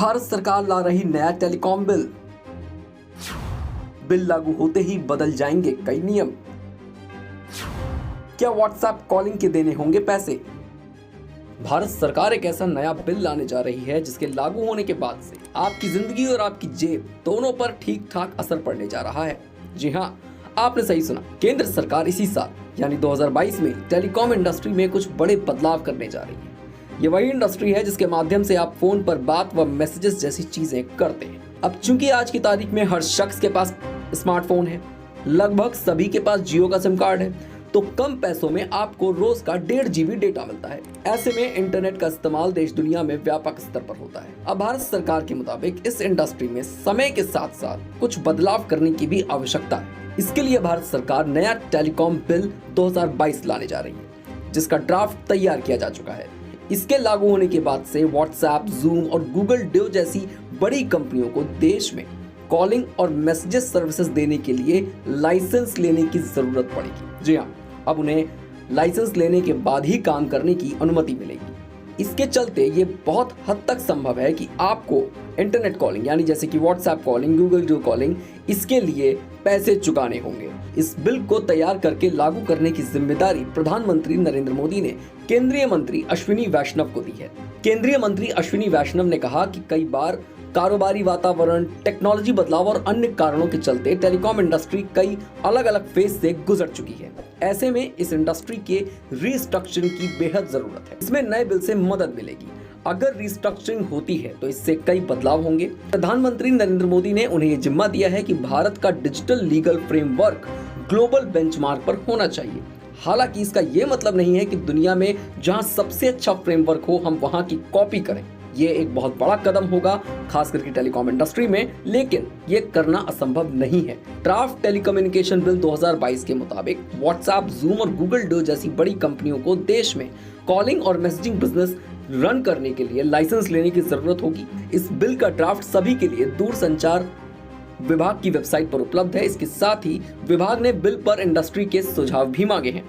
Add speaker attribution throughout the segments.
Speaker 1: भारत सरकार ला रही नया टेलीकॉम बिल। बिल लागू होते ही बदल जाएंगे कई नियम। क्या व्हाट्सएप कॉलिंग के देने होंगे पैसे? भारत सरकार एक ऐसा नया बिल लाने जा रही है जिसके लागू होने के बाद से आपकी जिंदगी और आपकी जेब दोनों पर ठीक ठाक असर पड़ने जा रहा है। जी हाँ, आपने सही सुना। केंद्र सरकार इसी साल यानी 2022 में टेलीकॉम इंडस्ट्री में कुछ बड़े बदलाव करने जा रही है। ये वही इंडस्ट्री है जिसके माध्यम से आप फोन पर बात व मैसेजेस जैसी चीजें करते हैं। अब चूंकि आज की तारीख में हर शख्स के पास स्मार्टफोन है, लगभग सभी के पास जियो का सिम कार्ड है, तो कम पैसों में आपको रोज का 1.5 GB डेटा मिलता है। ऐसे में इंटरनेट का इस्तेमाल देश दुनिया में व्यापक स्तर पर होता है। अब भारत सरकार के मुताबिक इस इंडस्ट्री में समय के साथ साथ कुछ बदलाव करने की भी आवश्यकता है। इसके लिए भारत सरकार नया टेलीकॉम बिल 2022 लाने जा रही है, जिसका ड्राफ्ट तैयार किया जा चुका है। इसके लागू होने के बाद से व्हाट्सएप, जूम और गूगल डुओ जैसी बड़ी कंपनियों को देश में कॉलिंग और मैसेजेस सर्विसेज देने के लिए लाइसेंस लेने की जरूरत पड़ेगी। जी हाँ, अब उन्हें लाइसेंस लेने के बाद ही काम करने की अनुमति मिलेगी। इसके चलते ये बहुत हद तक संभव है कि आपको इंटरनेट कॉलिंग यानी जैसे कि WhatsApp calling, Google Duo calling, इसके लिए पैसे चुकाने होंगे। इस बिल को तैयार करके लागू करने की जिम्मेदारी प्रधानमंत्री नरेंद्र मोदी ने केंद्रीय मंत्री अश्विनी वैष्णव को दी है। केंद्रीय मंत्री अश्विनी वैष्णव ने कहा कि कई बार कारोबारी वातावरण, टेक्नोलॉजी बदलाव और अन्य कारणों के चलते टेलीकॉम इंडस्ट्री कई अलग अलग फेज से गुजर चुकी है। ऐसे में इस इंडस्ट्री के रीस्ट्रक्चरिंग की बेहद जरूरत है। इसमें नए बिल से मदद मिलेगी। अगर रीस्ट्रक्चरिंग होती है तो इससे कई बदलाव होंगे। प्रधानमंत्री नरेंद्र मोदी ने उन्हें ये जिम्मा दिया है कि भारत का digital legal framework global benchmark पर होना चाहिए। हालांकि इसका ये मतलब नहीं है कि दुनिया में जहां सबसे अच्छा फ्रेमवर्क हो हम वहां की कॉपी करें। ये एक बहुत बड़ा कदम होगा, खास करके टेलीकॉम इंडस्ट्री में, लेकिन ये करना असंभव नहीं है। ड्राफ्ट टेलीकम्युनिकेशन बिल 2022 के मुताबिक व्हाट्सएप, जूम और गूगल डुओ जैसी बड़ी कंपनियों को देश में कॉलिंग और मैसेजिंग बिजनेस रन करने के लिए लाइसेंस लेने की जरूरत होगी। इस बिल का ड्राफ्ट सभी के लिए दूरसंचार विभाग की वेबसाइट पर उपलब्ध है। इसके साथ ही विभाग ने बिल पर इंडस्ट्री के सुझाव भी मांगे हैं।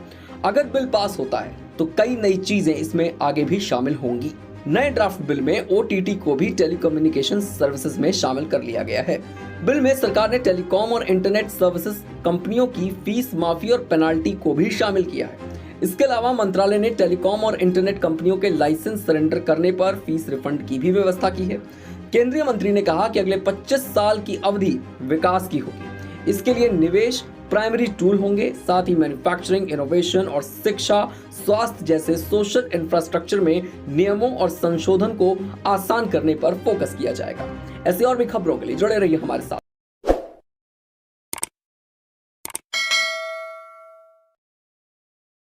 Speaker 1: अगर बिल पास होता है तो कई नई चीजें इसमें आगे भी शामिल होंगी। नए ड्राफ्ट बिल में OTT को भी टेलीकम्युनिकेशन सर्विसेज में शामिल कर लिया गया है। बिल में सरकार ने टेलीकॉम और इंटरनेट सर्विसेज कंपनियों की फीस माफी और पेनाल्टी को भी शामिल किया है। इसके अलावा मंत्रालय ने टेलीकॉम और इंटरनेट कंपनियों के लाइसेंस सरेंडर करने पर फीस रिफंड की भी व्यवस्था की है। केंद्रीय मंत्री ने कहा कि अगले 25 साल की अवधि विकास की होगी। इसके लिए निवेश प्राइमरी टूल होंगे, साथ ही मैन्युफैक्चरिंग, इनोवेशन और शिक्षा, स्वास्थ्य जैसे सोशल इंफ्रास्ट्रक्चर में नियमों और संशोधन को आसान करने पर फोकस किया जाएगा। ऐसी और भी खबरों के लिए जुड़े रहिए हमारे साथ।